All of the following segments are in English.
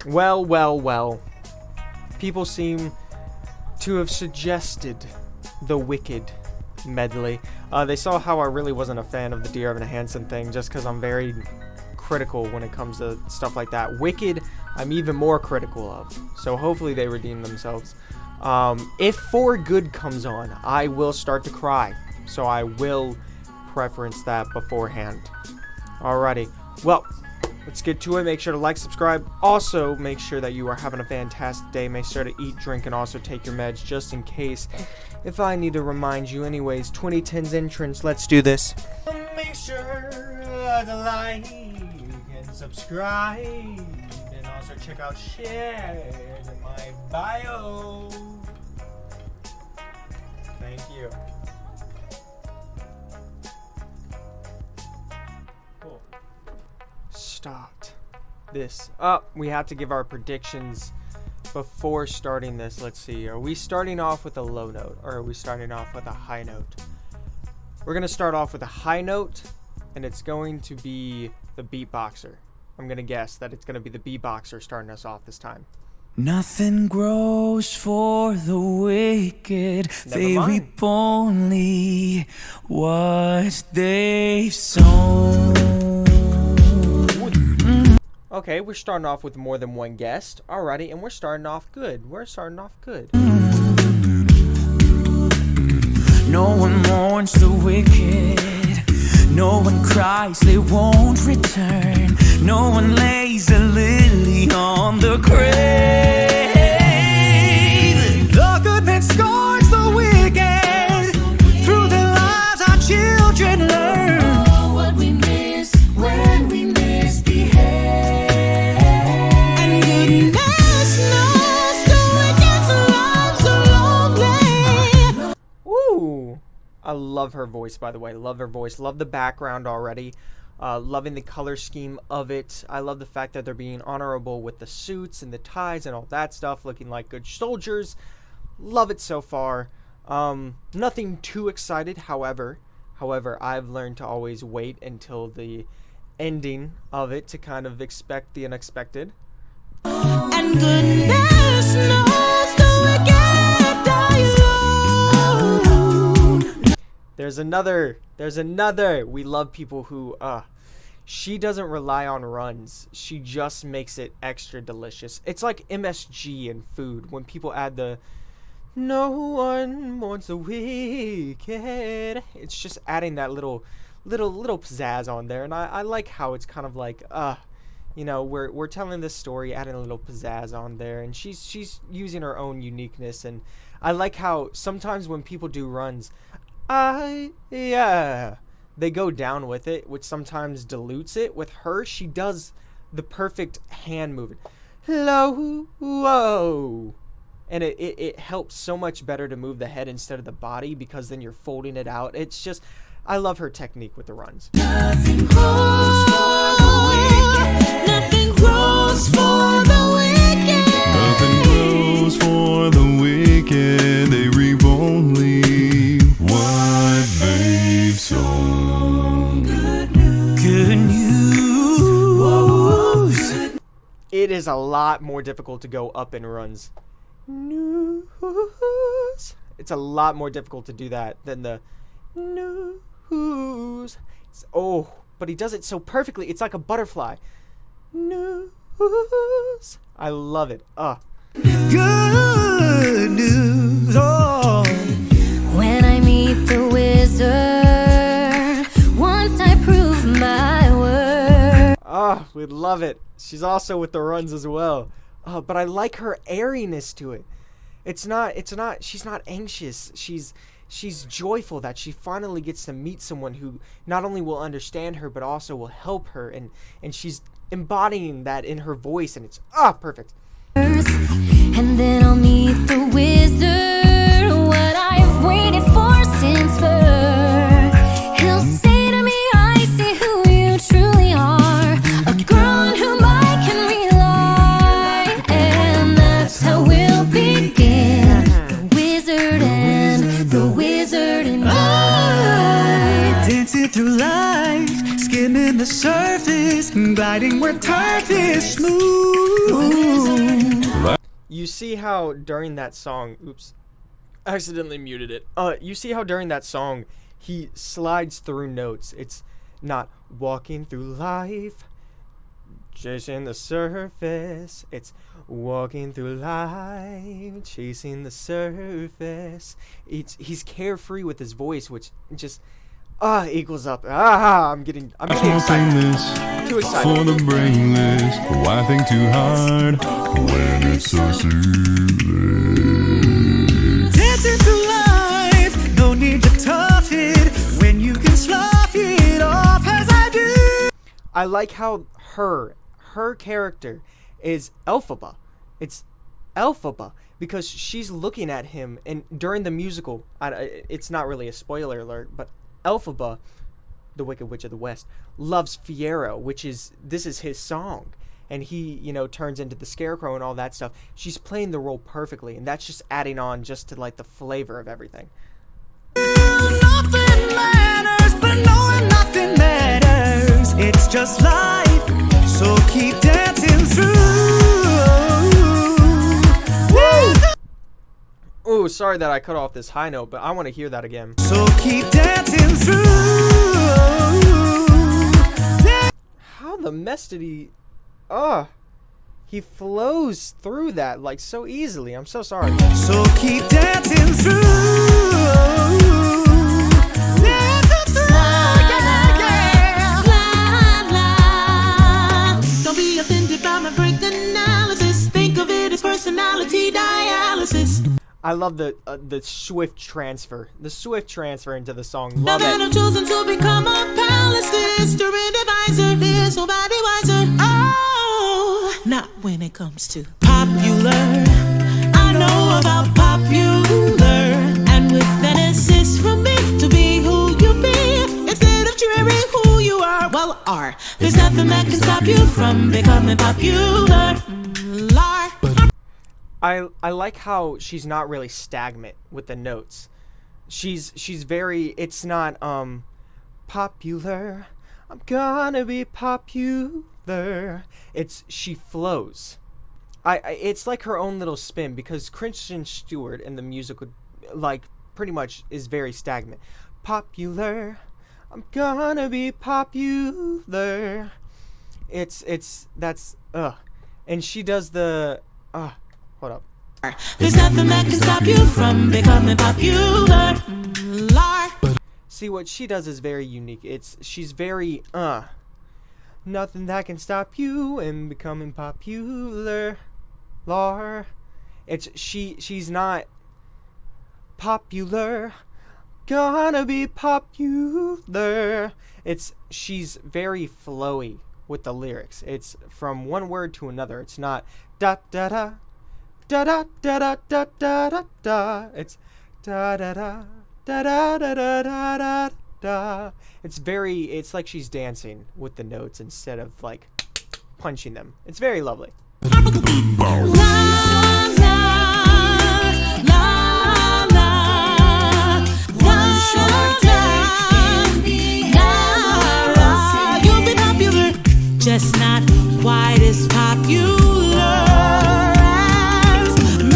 Well, well, well. People seem to have suggested the wicked medley. They saw how I really wasn't a fan of the Dear Evan Hansen thing, just because I'm very critical when it comes to stuff like that. Wicked, I'm even more critical of. So hopefully they redeem themselves. If For Good comes on, I will start to cry. So I will preference that beforehand. Alrighty. Well, let's get to it. Make sure to like, subscribe. Also, make sure that you are having a fantastic day. Make sure to eat, drink, and also take your meds just in case. If I need to remind you anyways, 2010's entrance. Let's do this. Make sure to like and subscribe. And also check out shares in my bio. Thank you. Cool. Start this up. We have to give our predictions before starting this. Let's see. Are we starting off with a low note or are we starting off with a high note? We're going to start off with a high note, and it's going to be the beatboxer. I'm going to guess that it's going to be the beatboxer starting us off this time. Nothing grows for the wicked. They reap only what they've sown. Okay, we're starting off with more than one guest. Alrighty, and we're starting off good. We're starting off good. No one mourns the wicked. No one cries, they won't return. No one lays a lily on the grave. The good man scorns the wicked. Through their lives our children learn. Oh, what we miss when we misbehave. And goodness knows the wicked's lives are lonely. Ooh. I love her voice, by the way. Love her voice. Love the background already. Loving the color scheme of it. I love the fact that they're being honorable with the suits and the ties and all that stuff. Looking like good soldiers. Love it so far. Nothing too excited, however. I've learned to always wait until the ending of it to kind of expect the unexpected. And goodness knows the wicked die alone. There's another. We love people who, she doesn't rely on runs. She just makes it extra delicious. It's like MSG in food when people add the, no one wants the wicked. It's just adding that little pizzazz on there. And I like how it's kind of like, you know, we're telling this story, adding a little pizzazz on there. And she's using her own uniqueness. And I like how sometimes when people do runs, they go down with it, which sometimes dilutes it. With her, she does the perfect hand movement. Hello, whoa. And it helps so much better to move the head instead of the body, because then you're folding it out. It's just, I love her technique with the runs. Nothing grows for the wicked. Nothing grows for the wicked. Nothing grows for the wicked. They reap only what they've sown. Good news. Good news. It is a lot more difficult to go up in runs. News. It's a lot more difficult to do that than the news. Oh, but he does it so perfectly. It's like a butterfly. News. I love it. Good news. Oh. When I meet the wizard, once I prove my worth. Oh, we love it. She's also with the runs as well. But I like her airiness to it. She's not anxious. She's joyful that she finally gets to meet someone who not only will understand her, but also will help her. And she's embodying that in her voice, and it's perfect. And then I'll meet the wizard, what I've waited for since birth. He'll say to me, I see who you truly are, a girl on whom I can rely. And that's how we'll begin, the wizard and I. Dancing through life, skimming the surface, gliding where turf is smooth. You see how during that song, oops, accidentally muted it. You see how during that song he slides through notes. It's not walking through life chasing the surface. It's walking through life chasing the surface. He's carefree with his voice, which just equals up. I'm getting excited. This Too excited. for the brainless. Why think too hard when it's so silly? Dancing through life, no need to tough it when you can slough it off as I do. I like how her character is Elphaba. It's Elphaba because she's looking at him, and during the musical, it's not really a spoiler alert, but Elphaba, the Wicked Witch of the West, loves Fiyero, this is his song, and he, turns into the Scarecrow and all that stuff. She's playing the role perfectly, and that's just adding on just to like the flavor of everything. Nothing matters, but knowing nothing matters. It's just life, so keep dancing through. Oh, sorry that I cut off this high note, but I want to hear that again. So keep dancing through. How the mess did he... he flows through that like so easily. I'm so sorry. So keep dancing through. Dancing through. Don't be offended by my break analysis. Think of it as personality dialysis. I love the swift transfer. The swift transfer into the song. Now Love that it. I've chosen to become a palace sister and advisor, there's nobody wiser. Oh, not when it comes to popular. I know about popular, and with an assist from me to be who you be instead of cheering who you are. Well, there's nothing that can stop you from becoming popular. I like how she's not really stagnant with the notes. She's very, it's not popular. I'm gonna be popular. She flows. It's like her own little spin, because Kristen Stewart in the music would, like, pretty much is very stagnant. Popular. I'm gonna be popular. And she does the hold up. There's nothing that can stop you from becoming popular. See, what she does is very unique. She's very nothing that can stop you in becoming popular. She's not popular. Gonna be popular. She's very flowy with the lyrics. It's from one word to another. It's not da da da da da da da da da da. It's da da da da da da da da da da. It's like she's dancing with the notes instead of like punching them. It's very lovely. Just not quite as popular as me.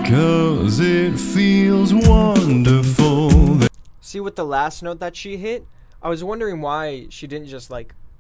'Cause it feels wonderful. See, with the last note that she hit, I was wondering why she didn't just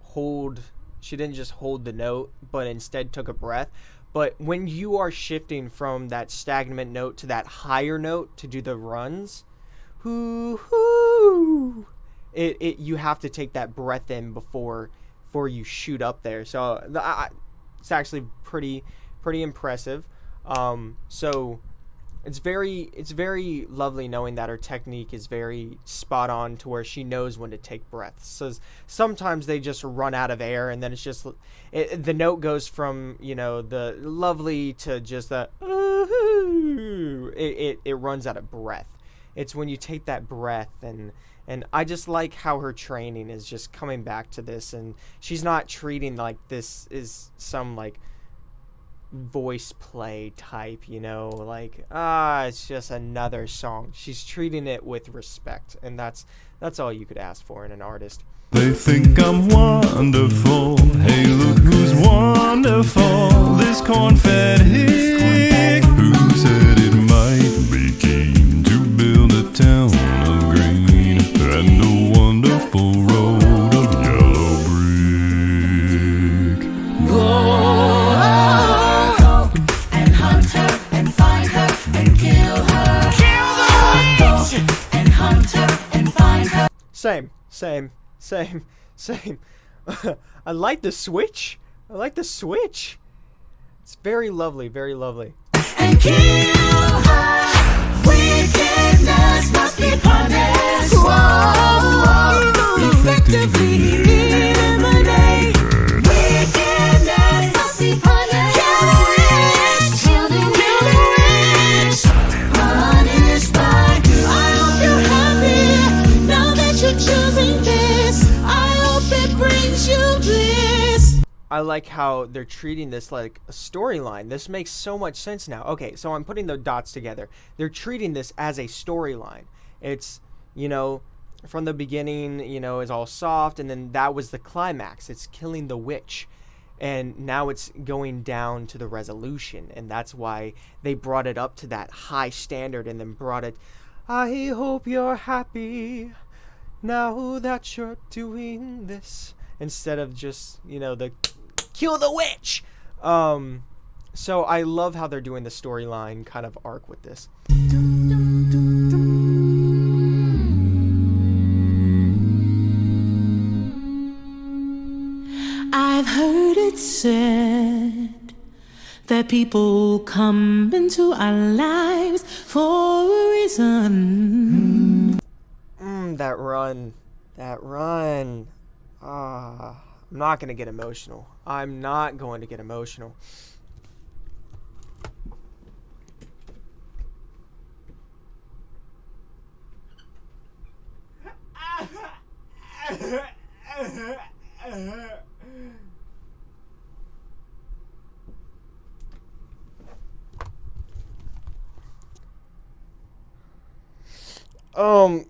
hold the note, but instead took a breath. But when you are shifting from that stagnant note to that higher note to do the runs, you have to take that breath in before you shoot up there. So it's actually pretty impressive. So it's very lovely knowing that her technique is very spot on to where she knows when to take breaths. So sometimes they just run out of air, and then it's just the note goes from the lovely to just the it runs out of breath. It's when you take that breath, and I just like how her training is just coming back to this, and she's not treating like this is some voice play type, you know, like it's just another song. She's treating it with respect, and that's all you could ask for in an artist. They think I'm wonderful. Hey, look who's wonderful. This corn-fed hick who said it might be keen to build a town of green and a wonderful road of yellow brick. Go and hunt her and find her and kill her. Kill the witch! Go and hunt her and find her. Same. I like the switch. It's very lovely, very lovely. And kill her. Wickedness must be punished. Whoa, effectively eliminate. Wickedness must be punished. Kill the witch. Kill the witch. Punished by you. I hope you're happy now that you're choosing this. I hope it brings you bliss. I like how they're treating this like a storyline. This makes so much sense now. Okay, so I'm putting the dots together. They're treating this as a storyline. It's, you know, from the beginning, you know, it's all soft, and then that was the climax. It's killing the witch. And now it's going down to the resolution, and that's why they brought it up to that high standard and then brought it, I hope you're happy now that you're doing this, instead of just, you know, the kill the witch. So I love how they're doing the storyline kind of arc with this. I've heard it said that people come into our lives for a reason. That run. I'm not going to get emotional.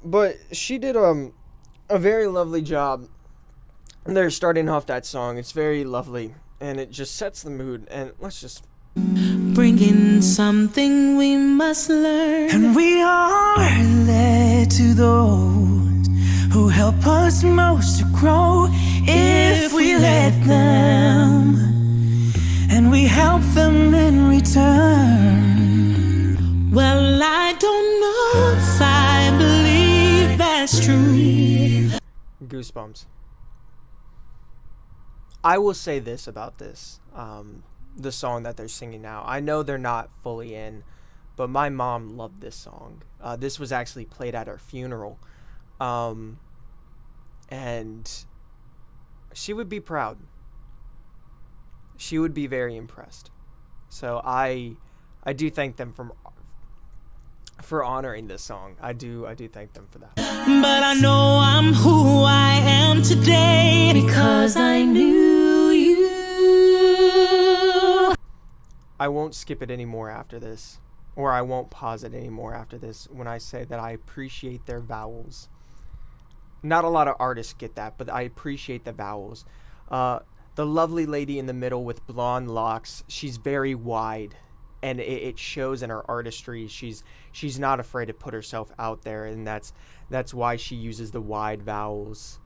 But she did a very lovely job. They're starting off that song. It's very lovely, and it just sets the mood. And let's just Bringing something we must learn. And we are led to those who help us most to grow if we let them, and we help them in return. Well, I don't know if I believe that's true. goosebumps. I will say this about this, the song that they're singing now. I know they're not fully in, but my mom loved this song. This was actually played at her funeral, and she would be proud. She would be very impressed. So I do thank them for honoring this song. I do thank them for that. But I know I'm who I am today because I knew you. I won't skip it anymore after this, or I won't pause it anymore after this when I say that I appreciate their vowels. Not a lot of artists get that, but I appreciate the vowels. The lovely lady in the middle with blonde locks, she's very wide, and it shows in her artistry. She's not afraid to put herself out there, and that's why she uses the wide vowels.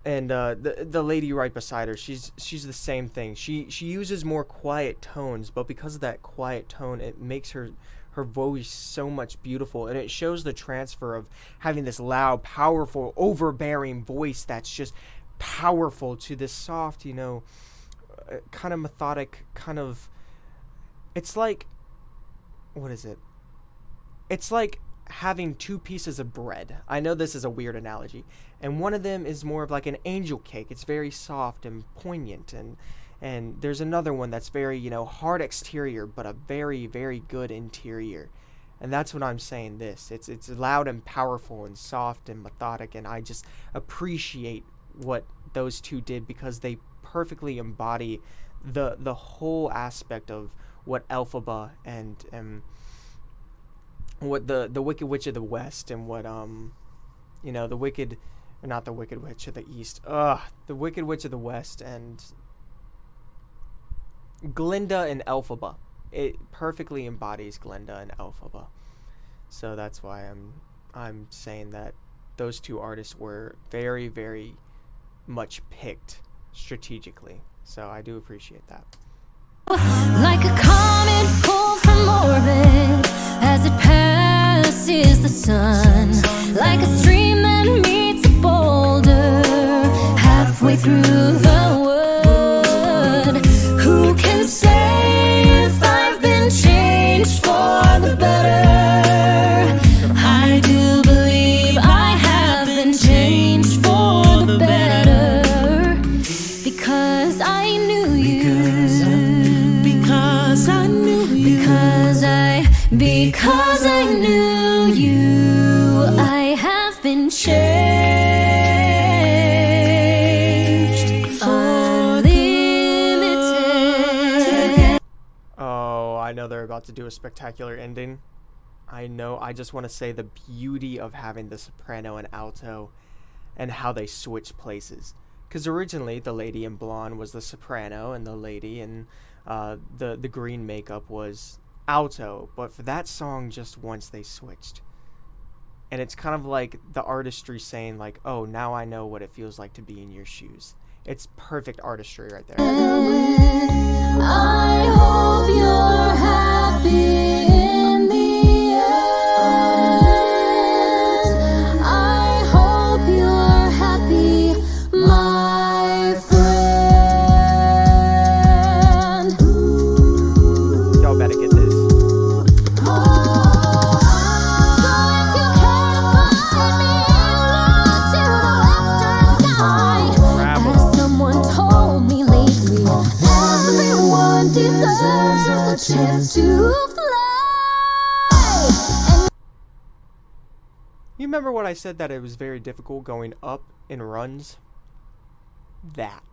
And the lady right beside her, she's the same thing. She uses more quiet tones, but because of that quiet tone, it makes her voice so much beautiful, and it shows the transfer of having this loud, powerful, overbearing voice that's just powerful to this soft, kind of methodic, kind of, it's like, what is it? It's like having two pieces of bread. I know this is a weird analogy, and one of them is more of like an angel cake. It's very soft and poignant, and there's another one that's very, hard exterior, but a very, very good interior. And that's what I'm saying this. It's loud and powerful and soft and methodic, and I just appreciate what those two did because they perfectly embody the whole aspect of what Elphaba and what the Wicked Witch of the West and what the Wicked, not the Wicked Witch of the East, the Wicked Witch of the West and Glinda and Elphaba. It perfectly embodies Glinda and Elphaba. So that's why I'm saying that those two artists were very, very much picked strategically. So I do appreciate that. Like a comet pulled from orbit as it passes the sun, like a stream that meets a boulder halfway through the wood. Who can say if I've been changed for the better? I do believe I have been changed for the better, because I knew you. Because I knew you, I have been changed, unlimited. Oh, I know they're about to do a spectacular ending. I know. I just want to say the beauty of having the soprano and alto and how they switch places. Because originally the lady in blonde was the soprano and the lady in the green makeup was alto, but for that song just once they switched, and it's kind of like the artistry saying like, oh, now I know what it feels like to be in your shoes. It's perfect artistry right there. I hope you're happy in the end. I hope you're happy, my friend. Y'all better get this. Deserves a chance to fly. You remember what I said, that it was very difficult going up in runs? That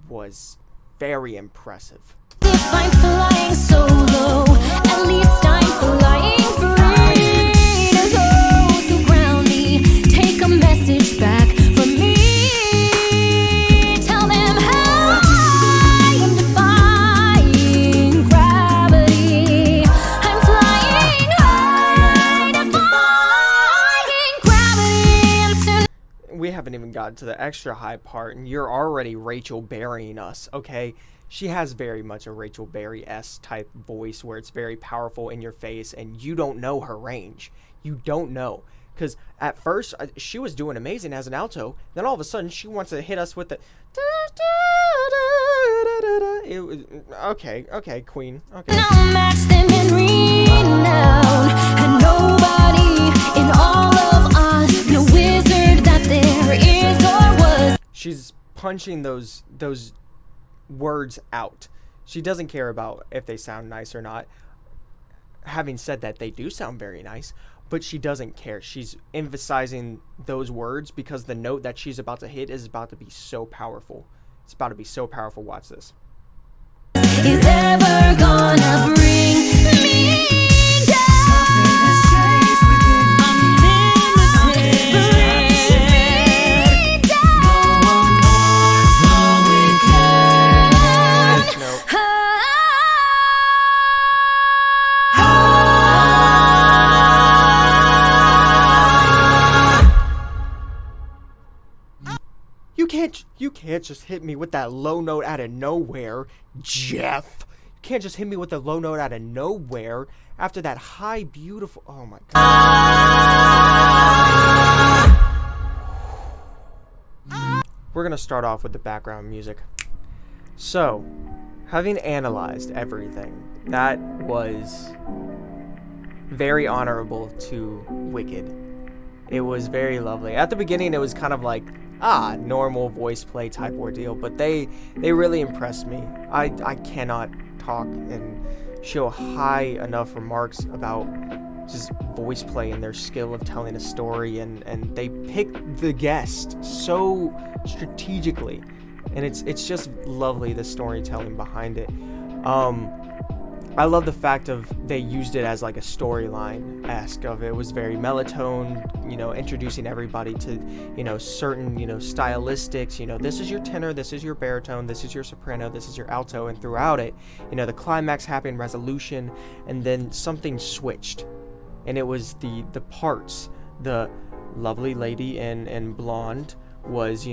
was very impressive. If I'm flying solo, at least I'm flying free. To those who ground me, take a message back from me. Tell them how I am defying gravity. I'm flying high, defying gravity. And soon We haven't even gotten to the extra high part, and you're already Rachel Berrying us, okay? She has very much a Rachel Berry-esque type voice where it's very powerful in your face, and you don't know her range. You don't know. Because at first, she was doing amazing as an alto. Then all of a sudden, she wants to hit us with the... It was, okay, Queen. Okay. now match them in renown, and nobody in all of us, no wizard that there is or was. She's punching those words out. She doesn't care about if they sound nice or not. Having said that, they do sound very nice, but she doesn't care. She's emphasizing those words because the note that she's about to hit is about to be so powerful. It's about to be so powerful. Watch this. Is ever gonna bring me down. You can't just hit me with that low note out of nowhere, Jeff. You can't just hit me with the low note out of nowhere after that high, beautiful... Oh, my God. We're going to start off with the background music. So, having analyzed everything, that was very honorable to Wicked. It was very lovely. At the beginning, it was kind of like... normal voice play type ordeal, but they really impressed me. I cannot talk and show high enough remarks about just voice play and their skill of telling a story, and they picked the guest so strategically, and it's just lovely, the storytelling behind it. I love the fact of they used it as like a storyline-esque of it. It was very melatonin, introducing everybody to, certain, stylistics, this is your tenor, this is your baritone, this is your soprano, this is your alto, and throughout it, the climax happened, resolution, and then something switched, and it was the parts. The lovely lady in blonde was,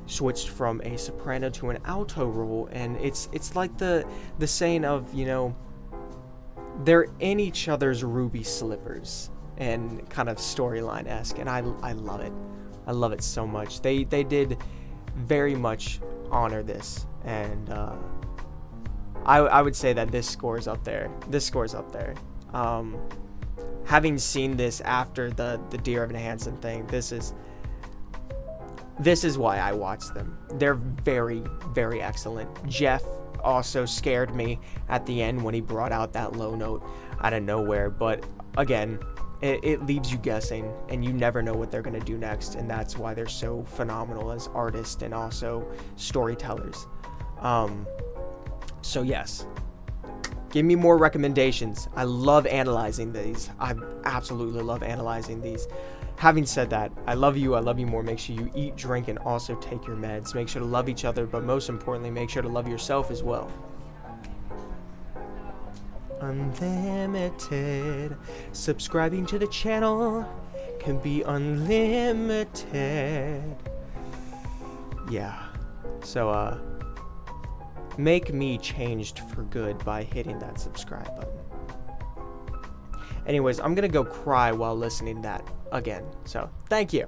switched from a soprano to an alto role, and it's like the saying of, they're in each other's ruby slippers, and kind of storyline-esque, and I love it. I love it so much. They did very much honor this, and I would say that this scores up there. Having seen this after the Dear Evan Hansen thing, this is why I watched them. They're very, very excellent. Jeff also scared me at the end when he brought out that low note out of nowhere, but again, it leaves you guessing, and you never know what they're going to do next, and that's why they're so phenomenal as artists and also storytellers. So yes, give me more recommendations. I love analyzing these. I absolutely love analyzing these. Having said that, I love you more. Make sure you eat, drink, and also take your meds. Make sure to love each other, but most importantly, make sure to love yourself as well. Unlimited. Subscribing to the channel can be unlimited. Yeah. So, make me changed for good by hitting that subscribe button. Anyways, I'm gonna go cry while listening to that again. So, thank you.